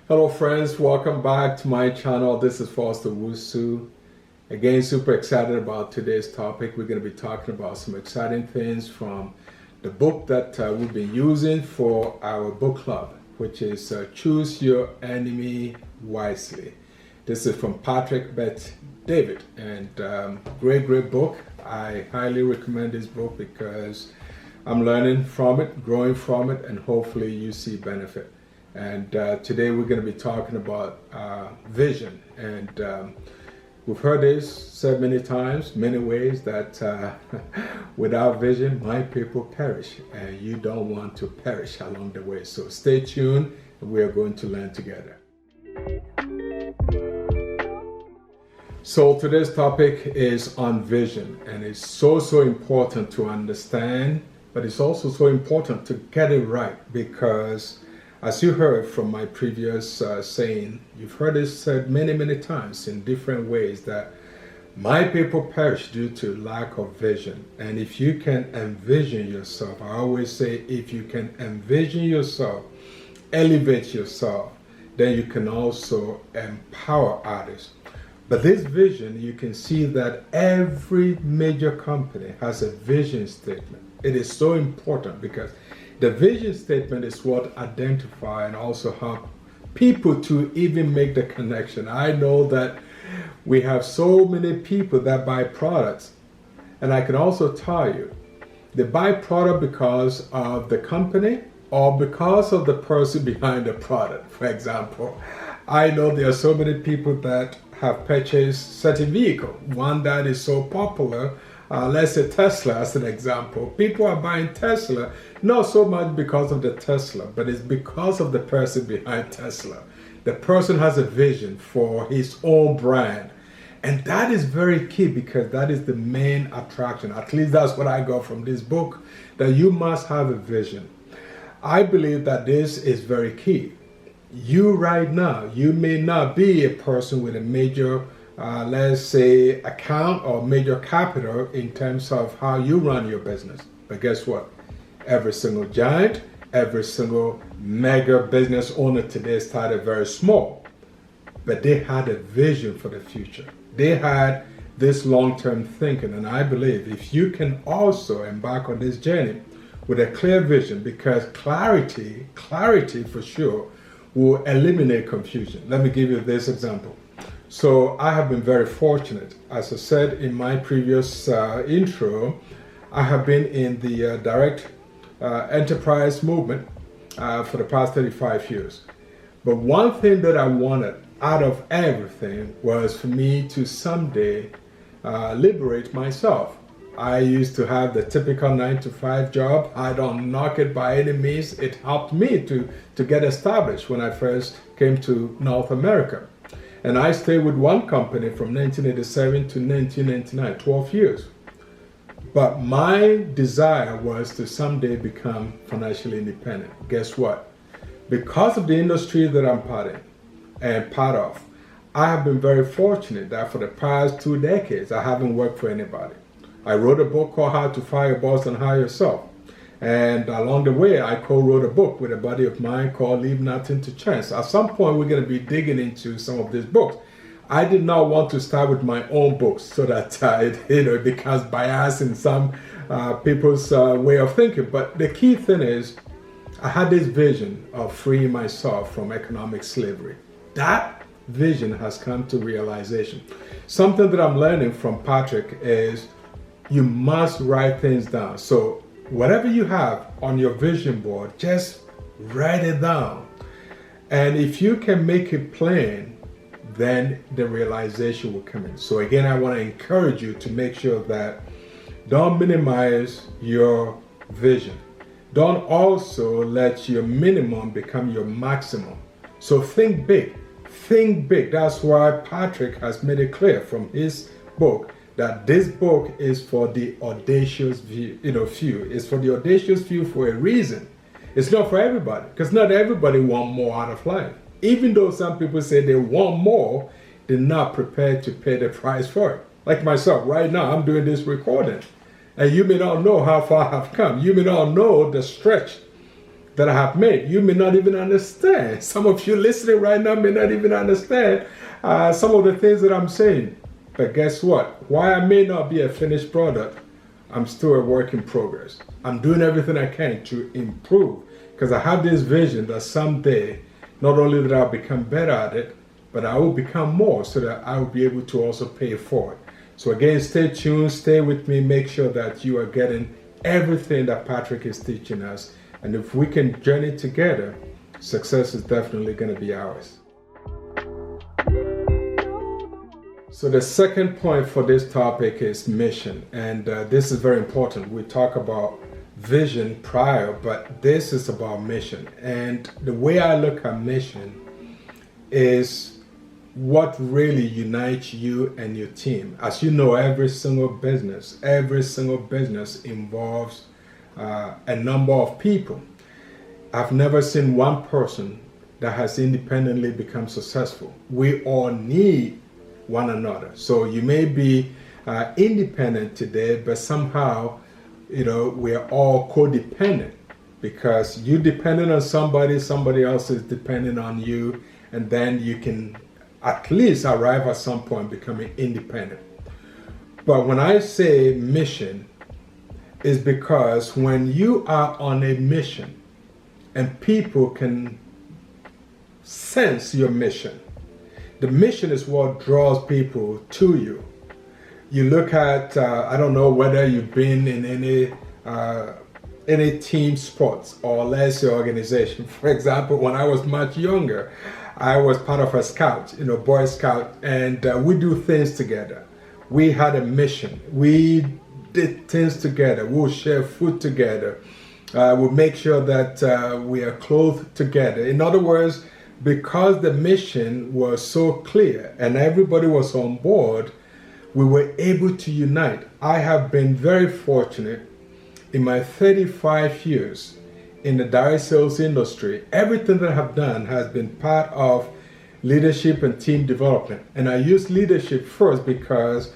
Hello friends, welcome back to my channel. This is Foster Wusu. Again, super excited about today's topic. We're going to be talking about some exciting things from the book that we've been using for our book club, which is Choose Your Enemy Wisely. This is from Patrick Bet-David, and great book. I highly recommend this book because I'm learning from it, growing from it, and hopefully you see benefit. And today we're going to be talking about vision. And we've heard this said many times, many ways, that without vision, my people perish. And you don't want to perish along the way. So stay tuned, and we are going to learn together. So today's topic is on vision. And it's so important to understand, but it's also so important to get it right, because as you heard from my previous saying, you've heard it said many times in different ways that my people perish due to lack of vision. And if you can envision yourself, I always say, if you can envision yourself, elevate yourself, then you can also empower others. But this vision, you can see that every major company has a vision statement. It is so important because the vision statement is what identify and also help people to even make the connection. I know that we have so many people that buy products, and I can also tell you, they buy product because of the company or because of the person behind the product. For example, I know there are so many people that have purchased certain vehicle. One that is so popular, let's say Tesla as an example. People are buying Tesla not so much because of the Tesla, but it's because of the person behind Tesla. The person has a vision for his own brand. And that is very key, because that is the main attraction. At least that's what I got from this book, that you must have a vision. I believe that this is very key. You right now, you may not be a person with a major let's say account or major capital in terms of how you run your business. But guess what? Every single giant, every single mega business owner today started very small, but they had a vision for the future. They had this long-term thinking. And I believe if you can also embark on this journey with a clear vision, because clarity for sure will eliminate confusion. Let me give you this example. So I have been very fortunate. As I said in my previous intro, I have been in the direct enterprise movement for the past 35 years. But one thing that I wanted out of everything was for me to someday liberate myself. I used to have the typical 9-to-5 job. I don't knock it by any means. It helped me to get established when I first came to North America. And I stayed with one company from 1987 to 1999, 12 years. But my desire was to someday become financially independent. Guess what? Because of the industry that I'm part of, I have been very fortunate that for the past 2 decades, I haven't worked for anybody. I wrote a book called How to Fire Your Boss and Hire Yourself. And along the way, I co-wrote a book with a buddy of mine called Leave Nothing to Chance. At some point, we're going to be digging into some of these books. I did not want to start with my own books so that it becomes biased in some people's way of thinking. But the key thing is, I had this vision of freeing myself from economic slavery. That vision has come to realization. Something that I'm learning from Patrick is you must write things down. So whatever you have on your vision board, just write it down. And if you can make it plain, then the realization will come in. So again, I want to encourage you to make sure that don't minimize your vision. Don't also let your minimum become your maximum. So think big. Think big. That's why Patrick has made it clear from his book that this book is for the audacious few. It's for the audacious few for a reason. It's not for everybody, because not everybody wants more out of life. Even though some people say they want more, they're not prepared to pay the price for it. Like myself, right now, I'm doing this recording. And you may not know how far I've come. You may not know the stretch that I have made. You may not even understand. Some of you listening right now may not even understand some of the things that I'm saying. But guess what? While I may not be a finished product, I'm still a work in progress. I'm doing everything I can to improve because I have this vision that someday, not only that I'll become better at it, but I will become more so that I will be able to also pay it forward. So again, stay tuned, stay with me, make sure that you are getting everything that Patrick is teaching us. And if we can journey together, success is definitely going to be ours. So the second point for this topic is mission. And this is very important. We talk about vision prior, but this is about mission. And the way I look at mission is what really unites you and your team. As you know, every single business involves a number of people. I've never seen one person that has independently become successful. We all need one another. So you may be independent today, but somehow, we are all codependent because you dependent on somebody else is dependent on you, and then you can at least arrive at some point becoming independent. But when I say mission, is because when you are on a mission and people can sense your mission, the mission is what draws people to you. You look at, I don't know whether you've been in any team sports or let's say organization. For example, when I was much younger, I was part of a scout, Boy Scout, and we do things together. We had a mission. We did things together. We'll share food together. We'll make sure that we are clothed together. In other words, because the mission was so clear and everybody was on board, we were able to unite. I have been very fortunate in my 35 years in the direct sales industry. Everything that I have done has been part of leadership and team development. And I use leadership first because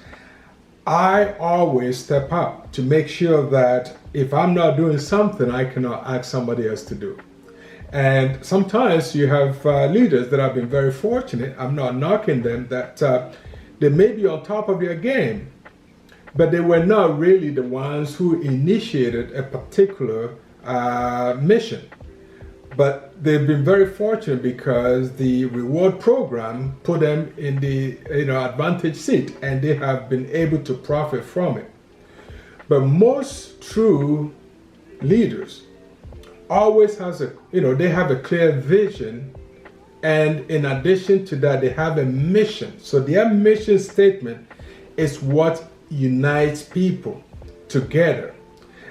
I always step up to make sure that if I'm not doing something, I cannot ask somebody else to do. And sometimes you have leaders that have been very fortunate. I'm not knocking them, that they may be on top of their game, but they were not really the ones who initiated a particular mission. But they've been very fortunate because the reward program put them in the advantage seat, and they have been able to profit from it. But most true leaders always they have a clear vision, and in addition to that, they have a mission. So their mission statement is what unites people together.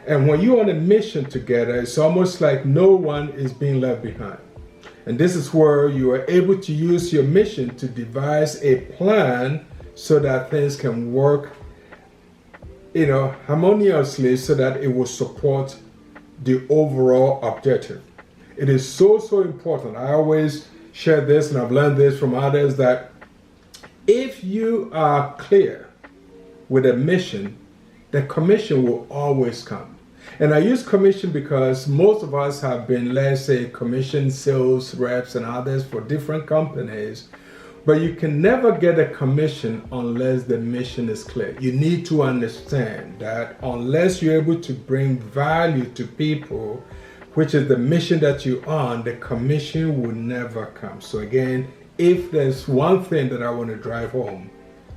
And when you're on a mission together, it's almost like no one is being left behind. And this is where you are able to use your mission to devise a plan so that things can work, harmoniously, so that it will support the overall objective. It is so important. I always share this, and I've learned this from others, that if you are clear with a mission, the commission will always come. And I use commission because most of us have been, let's say, commission sales reps and others for different companies, but you can never get a commission unless the mission is clear. You need to understand that unless you're able to bring value to people, which is the mission that you're on, the commission will never come. So again, if there's one thing that I want to drive home,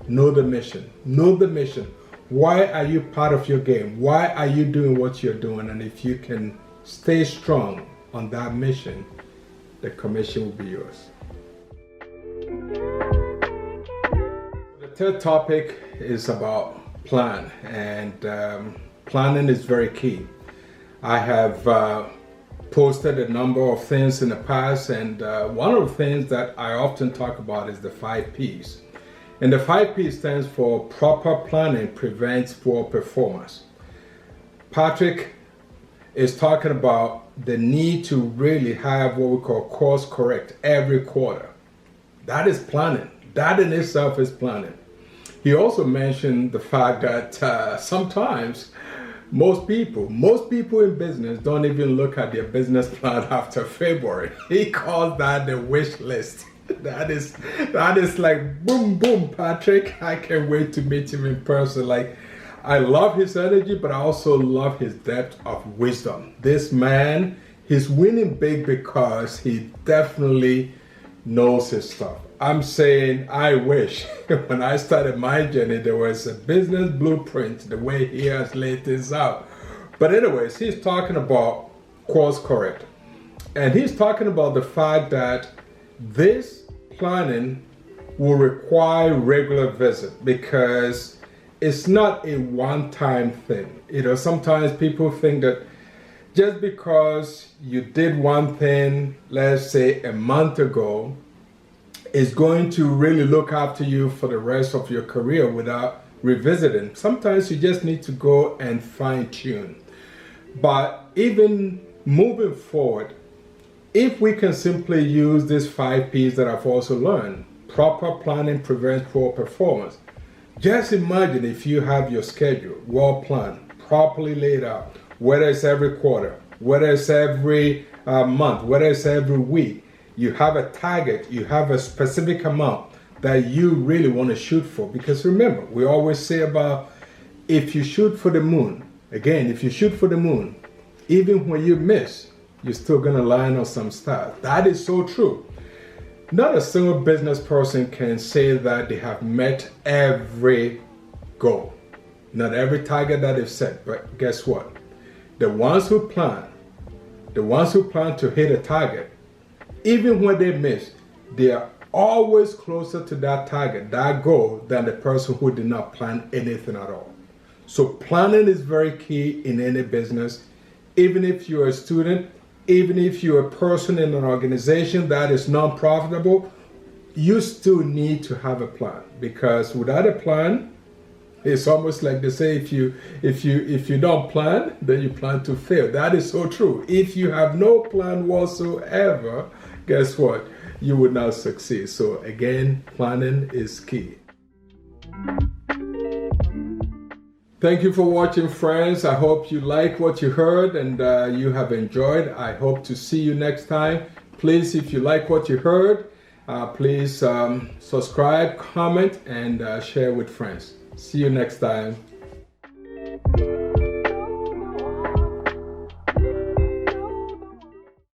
know the mission. Know the mission. Why are you part of your game? Why are you doing what you're doing? And if you can stay strong on that mission, the commission will be yours. The third topic is about plan, and planning is very key. I have posted a number of things in the past, and one of the things that I often talk about is the 5 Ps. And the 5 P stands for proper planning prevents poor performance. Patrick is talking about the need to really have what we call course correct every quarter. That is planning. That in itself is planning. He also mentioned the fact that sometimes Most people in business don't even look at their business plan after February. He calls that the wish list. That is like boom, boom, Patrick. I can't wait to meet him in person. Like, I love his energy, but I also love his depth of wisdom. This man, he's winning big because he definitely knows his stuff. I'm saying, I wish when I started my journey, there was a business blueprint the way he has laid this out. But anyways, he's talking about course correct. And he's talking about the fact that this planning will require regular visit because it's not a one-time thing. You know, sometimes people think that just because you did one thing, let's say a month ago, is going to really look after you for the rest of your career without revisiting. Sometimes you just need to go and fine tune. But even moving forward, if we can simply use these 5 P's that I've also learned, proper planning prevents poor performance. Just imagine if you have your schedule well planned, properly laid out, whether it's every quarter, whether it's every month, whether it's every week, you have a target, you have a specific amount that you really want to shoot for. Because remember, we always say about if you shoot for the moon, again, if you shoot for the moon, even when you miss, you're still going to land on some stars. That is so true. Not a single business person can say that they have met every goal, not every target that they've set. But guess what? The ones who plan to hit a target, even when they miss, they are always closer to that target, that goal, than the person who did not plan anything at all. So planning is very key in any business. Even if you're a student, even if you're a person in an organization that is non-profitable, you still need to have a plan, because without a plan, it's almost like they say, if you don't plan, then you plan to fail. That is so true. If you have no plan whatsoever, guess what? You will not succeed. So again, planning is key. Thank you for watching, friends. I hope you like what you heard and you have enjoyed. I hope to see you next time. Please, if you like what you heard, please subscribe, comment, and share with friends. See you next time.